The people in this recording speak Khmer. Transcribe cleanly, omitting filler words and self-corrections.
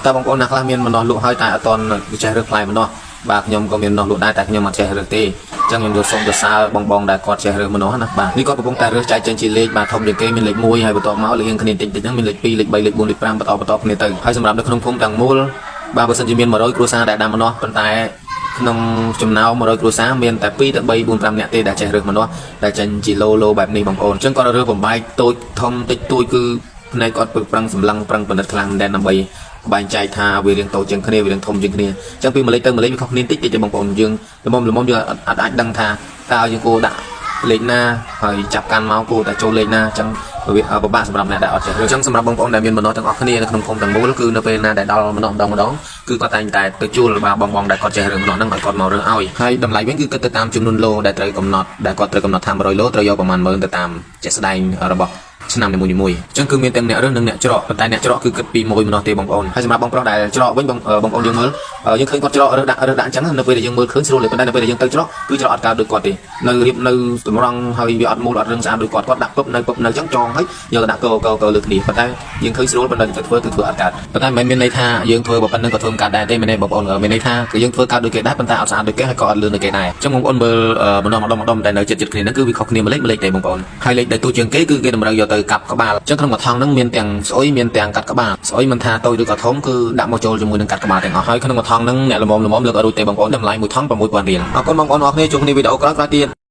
តែបងប្អូនណាខ្លះមានម្នាស់លក់ហើយតែអត់តន់ចេះរើសផ្លែម្នាស់បាទខ្ញុំក៏មានម្នាស់លក់ដែរតែខ្ញុំអត់ចេះរើសទេអញ្ចឹងខ្ញុំយកសូមទៅសើបងដែលគាត់ចេះរើសម្នាស់ណាបាទនេះគាត់កំពុងតែរើសចែកចេញជាលេខបាទធំជាងគេមានលេខ1ហើយបន្តមកលេខគ្នាតិចហ្នឹងមានលេខ2លេខ3លេខ4លេខ5បន្តគ្នាទៅហើយសម្រាប់នៅក្នុងភូមិទាំងមូលបាទបើសិនជាមាន100គ្រួសារដែលដាំម្នាស់ប៉ុន្តែក្នុងចំណោម100គ្រួសារមានតែ2ទៅ3 4 5នាក់ទេដែលចេះរើសម្នាស់ដែលចេញជាឡូបែបនេះបងប្អូនអញ្ចឹងគាត់រើសបំបែកតូចធំតិចតួចគឺផ្នែកគាត់ប្រឹងសម្លឹងប្រឹងផលិតខ្លាំងដែរដើម្បីបែងចែកថាវារៀងតូចជាងគ្នាវារៀងធំជាងគ្នាអញ្ចឹងពីម្លេចទៅម្លេចវាខុសគ្នាតិចទេបងប្អូនយើងល្មមយើងអត់អាចដឹងថាតើយើងគួរដាក់លេខណាហើយចាប់កាន់មកគួរតែចូលលេខណាអញ្ចឹងវាពិបាកសម្រាប់អ្នកដែលអត់ចេះអញ្ចឹងសម្រាប់បងប្អូនដែលមានម្នាស់ទាំងអស់គ្នានៅក្នុងភូមិទាំងមូលគឺនៅពេលណាដែលដល់ម្នាស់ម្ដងគឺគាត់តែងតែទៅជួលបងដែលគាត់ចេះរឿងម្នាស់ហ្នឹងឲ្យគាត់មករើសឲ្យហើយតម្លៃវិញគឺគិតទៅតាមចំនួនឡូដែលត្រូវកំណត់ដែលគាត់ត្រូវកំណត់ថា100ឡូត្រូវយកប្រមាណ10000ទៅតាមជាក់ស្ដែងរបស់ឆ្នាំនីមួយៗអញ្ចឹងគឺមានទាំងអ្នករើសនិងអ្នកច្រកប៉ុន្តែអ្នកច្រកគឺគិតពី1ម្នាស់ទេបងប្អូនហើយសម្រាប់បងប្រុសដែលច្រកវិញបងប្អូនយើងមើលយើងឃើញគាត់ច្រករើសដាក់អញ្ចឹងនៅពេលដែលយើងមើលឃើញស្រួលទេប៉ុន្តែនៅពេលដែលយើងទៅច្រកគឺច្រកអត់កើតដូចគាត់ទេនៅរៀបនៅតម្រង់ហើយវាអត់មូលអត់រឹងស្អាតដូចគាត់ដាក់ពឹបនៅអញ្ចឹងចងហើយយកដាក់កោលើគ្នាប៉ុន្តែយើងឃើញស្រួលប៉ុន្តែទៅធ្វើគឺធ្វើអត់កើតប៉ុន្តែមិនមែនមានន័យថាយើងធ្វើប៉ុណ្្នឹងក៏ធ្វើមិនកើតដែរទេមែនទេបងប្អូនមានន័យថាគឺយើងធ្វើកើតដូចគេដែរប៉ុន្តែអត់ស្អាតដូចគេហើយក៏អត់លឿនដូចគេដែរអញ្ចឹងបងប្អូនមើលម្ដងតែនៅចិត្តគ្នាហ្នឹងគឺវាខុសគ្នាម្លេចទេបងប្អូនហើយលេខដែលទូជាងគេគឺគេតម្រូវយកទៅកាប់ក្បាលអញ្ចឹងក្នុងមួយថងហ្នឹងមានទាំងស្អុយមានទាំងកាត់ក្បាលស្អុយមិនថាតូចឬក៏ធំគឺដាក់មកចូលជាមួយនឹងកាត់ក្បាលទាំងអស់ហើយក្នុងមួយថងហ្នឹងអ្នកល្មមលើកអត់រួចទេបងប្អូនតម្លៃមួយថង6000រៀលអរគុណបងប្អូនអរគ្នាជួបគ្នាវីដេអូក្រោយទៀត